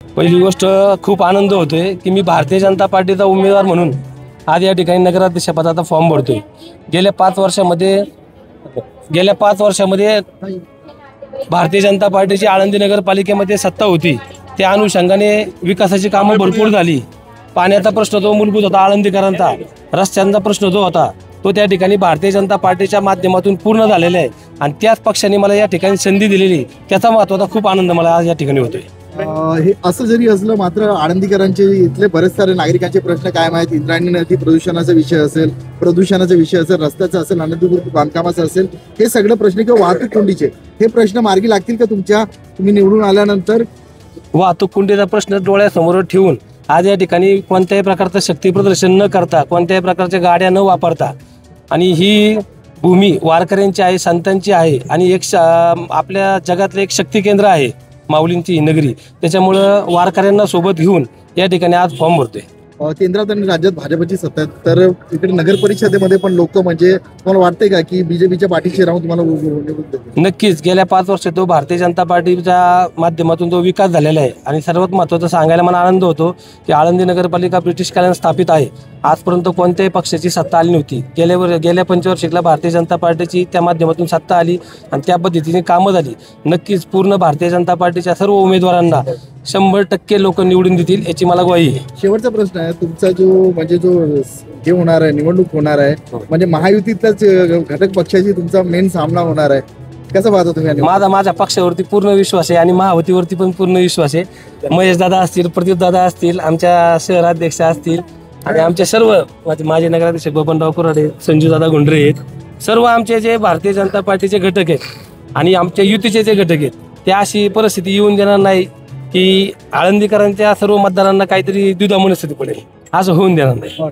पहिली गोष्ट खूप आनंद होतोय की मी भारतीय जनता पार्टीचा उमेदवार म्हणून आज या ठिकाणी नगराध्यक्ष पदाचा फॉर्म भरतोय। गेल्या 5 वर्षामध्ये भारतीय जनता पार्टीची आळंदी नगरपालिकेमध्ये सत्ता होती। त्या अनुषंगाने विकासाची कामं भरपूर झाली। पाण्याचा प्रश्न जो मूलभूत होता आळंदीकरांचा, रस्त्यांचा प्रश्न जो होता तो त्या ठिकाणी भारतीय जनता पार्टीच्या माध्यमातून पूर्ण झालेला आहे आणि त्याच पक्षाने मला या ठिकाणी संधी दिलेली, त्याचा महत्त्वाचा खूप आनंद मला आज या ठिकाणी होतोय। हे असं जरी असलं मात्र आळंदीकरांचे इथले बरेच सारे नागरिकांचे प्रश्न कायम आहेत। इंद्रायणी नदी प्रदूषणाचा विषय असेल, रस्त्याचा असेल, अनधिकृत बांधकामाचा असेल, हे सगळे प्रश्न किंवा वाहतूक कोंडीचे हे प्रश्न मार्गी लागतील का तुम्ही निवडून आल्यानंतर? वाहतूक कोंडीचा प्रश्न डोळ्यासमोर ठेवून आज या ठिकाणी कोणत्याही प्रकारचं शक्ती प्रदर्शन न करता, कोणत्याही प्रकारच्या गाड्या न वापरता, आणि ही भूमी वारकऱ्यांची आहे, संतांची आहे आणि आपल्या जगातलं एक शक्ती केंद्र आहे माऊलींची ही नगरी। त्याच्यामुळं वारकऱ्यांना सोबत घेऊन या ठिकाणी आज फॉर्म भरतोय। केंद्रात आणि राज्यात भाजपची सत्ता आहे, तर इकडे नगर परिषदेमध्ये पण लोक म्हणजे तुम्हाला वाटतंय का की बीजेपीच्या पाठीशी राहून तुम्हाला निवडून देतील? नक्कीच गेल्या 5 वर्षात तो भारतीय जनता पार्टीच्या माध्यमातून जो विकास झालेला आहे आणि सर्वात महत्त्वाचं सांगायला मला आनंद होतो की आळंदी नगरपालिका ब्रिटिश काळाने स्थापित आहे। आजपर्यंत कोणत्याही पक्षाची सत्ता आली नव्हती। गेल्या पंचवार्षिकला भारतीय जनता पार्टीची त्या माध्यमातून सत्ता आली आणि त्या पद्धतीने कामं झाली। नक्कीच पूर्ण भारतीय जनता पार्टीच्या सर्व उमेदवारांना 100% लोक निवडून देतील याची मला ग्वाही आहे। शेवटचा प्रश्न आहे तुमचा जो हे होणार आहे, निवडणूक होणार आहे, म्हणजे महायुतीतल्याच घटक पक्षाची तुमचा मेन सामना होणार आहे, कसं पाहता तुम्ही? माझ्या पक्षावरती पूर्ण विश्वास आहे आणि महायुतीवरती पण पूर्ण विश्वास आहे। महेश दादा असतील, प्रदीप दादा असतील, आमच्या शहराध्यक्ष असतील आणि आमचे सर्व माझे नगराध्यक्ष बबनराव कुराडे, संजू दादा गुंडरे आहेत, सर्व आमचे जे भारतीय जनता पार्टीचे घटक आहेत आणि आमच्या युतीचे जे घटक आहेत, त्या अशी परिस्थिती येऊन देणार नाही की आळंदीकरांच्या सर्व मतदारांना काहीतरी द्विधा मनस्थिती पडेल, असं होऊन देणार नाही।